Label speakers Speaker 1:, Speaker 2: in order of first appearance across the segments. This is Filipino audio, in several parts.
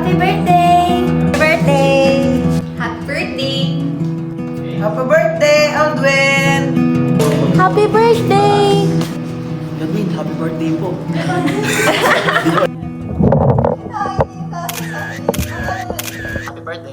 Speaker 1: Happy birthday!
Speaker 2: Birthday!
Speaker 1: Happy birthday!
Speaker 3: Happy birthday, Aldwin!
Speaker 1: Happy birthday!
Speaker 3: Aldwin, happy birthday po. Happy birthday.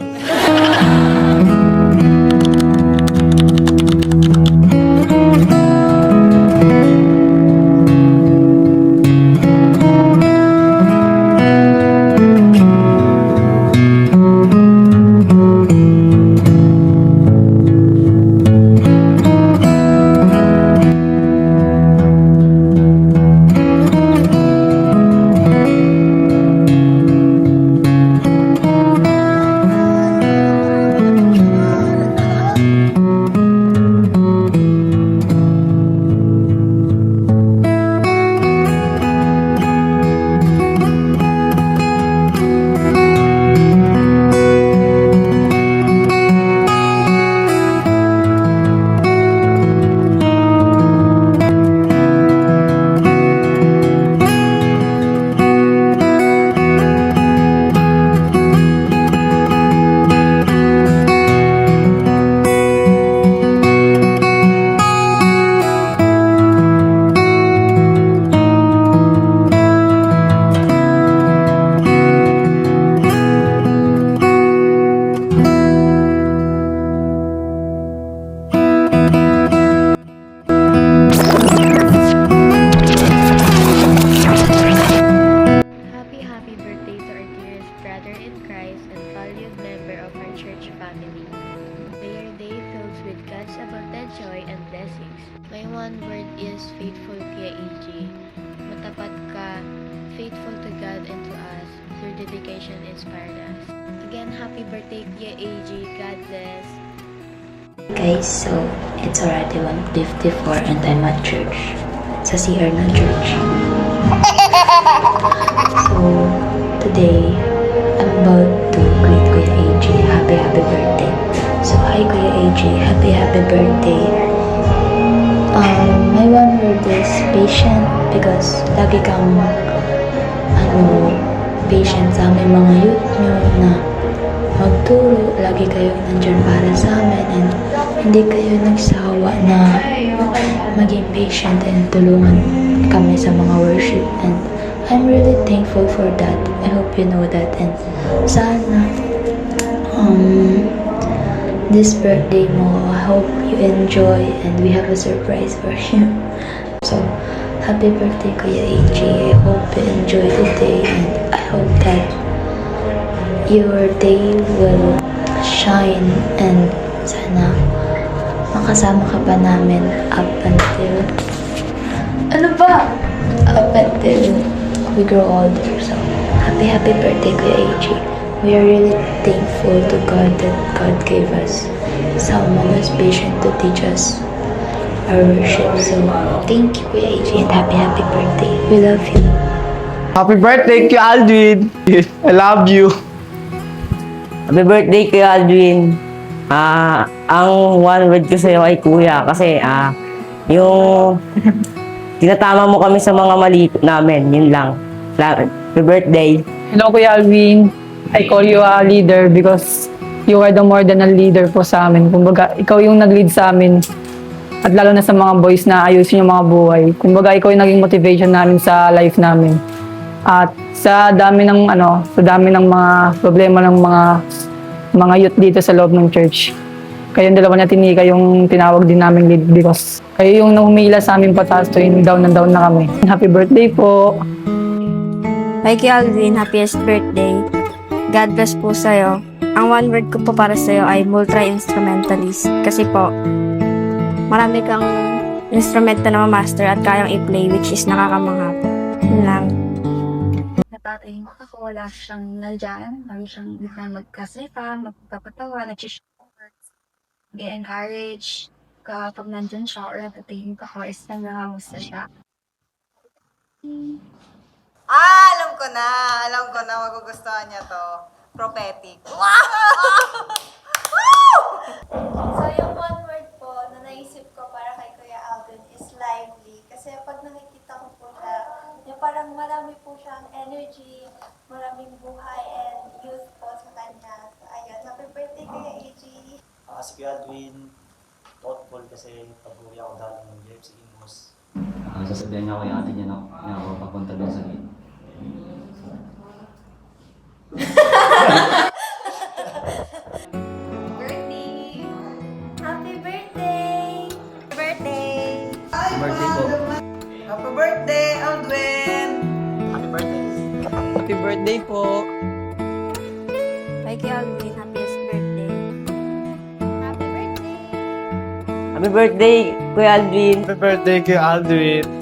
Speaker 4: Happy birthday to our dearest brother in Christ and valued member of our church family. May your day filled with God's abundant joy and blessings. My one word is faithful, Kuya AJ. Matapat ka, faithful to God and to us. Your dedication inspired us. Again, happy birthday, Kuya AJ. God bless.
Speaker 5: Guys, so it's already 1:54 and I'm at church. Sa CR ng church. So, today, I'm about to greet Kuya AJ. Happy birthday. So, hi Kuya AJ. Happy birthday. My one word is patient because lagi kang patient sa aming mga youth nyo na magturo. Lagi kayo nandyan para sa amin and hindi kayo nagsawa na maging patient and tulungan kami sa mga worship, and I'm really thankful for that. I hope you know that, and sana this birthday mo, I hope you enjoy and we have a surprise for you. So, happy birthday Kuya AJ. I hope you enjoy the day and I hope that your day will shine and sana makasama ka pa namin up until we grow older. So, happy birthday Kuya AJ. We are really thankful to God that God gave us someone who's patient to teach us our worship. So, thank you Kuya AJ and happy birthday. We love you.
Speaker 3: Happy birthday, Kuya Aldwin! I love you!
Speaker 2: Happy birthday kay Aldwin. Ang one word ko sa'yo ay kuya kasi yung tinatama mo kami sa mga mali namin, yun lang. Happy birthday.
Speaker 6: Hello, Kuya Alvin. I call you a leader because you are the more than a leader po sa amin. Kumbaga, ikaw yung nag-lead sa amin. At lalo na sa mga boys na ayusin yung mga buhay. Kumbaga, ikaw yung naging motivation namin sa life namin. At sa dami ng mga problema ng mga youth dito sa loob ng church. Kayong dalawa na tinika yung tinawag din namin lead because kayo yung humila sa amin pataas tuwing down na kami. Happy birthday po!
Speaker 1: Hi Kuya Alvin, happiest birthday. God bless po sa'yo. Ang one word ko po para sa'yo ay multi-instrumentalist. Kasi po, marami kang instrumento na ma-master at kayang i-play, which is nakakamangha po. Yun lang.
Speaker 4: Natatay mo ako, wala siyang nandyan. Lagi siyang hindi na magkasipa, magpapatawa, nag-shorts, mag-encourage. Kapag nandyan siya or natatingin ka ko, is nangangamusta siya.
Speaker 2: Alam ko na. Magugustuhan niya to. Prophetic. Wow!
Speaker 7: So, yung one word po na naisip ko para kay Kuya Alvin is lively. Kasi pag nakikita ko po siya, yung parang marami po siyang energy, maraming buhay, and
Speaker 8: Kuya Alvin, thoughtful kasi pag-uwi ako dati ng JFC Imus.
Speaker 9: Sasabihan niya ako yung ate niya na ako papunta doon sa gate.
Speaker 7: Birthday! Happy birthday! Birthday!
Speaker 3: Birthday po.
Speaker 10: Happy birthday, Aldwin!
Speaker 8: Happy birthday!
Speaker 3: Happy birthday po.
Speaker 1: Kay Kuya Alvin, happiest birthday.
Speaker 7: Happy birthday!
Speaker 2: Happy birthday, Kuya Alvin.
Speaker 3: Happy birthday, Kuya Aldwin.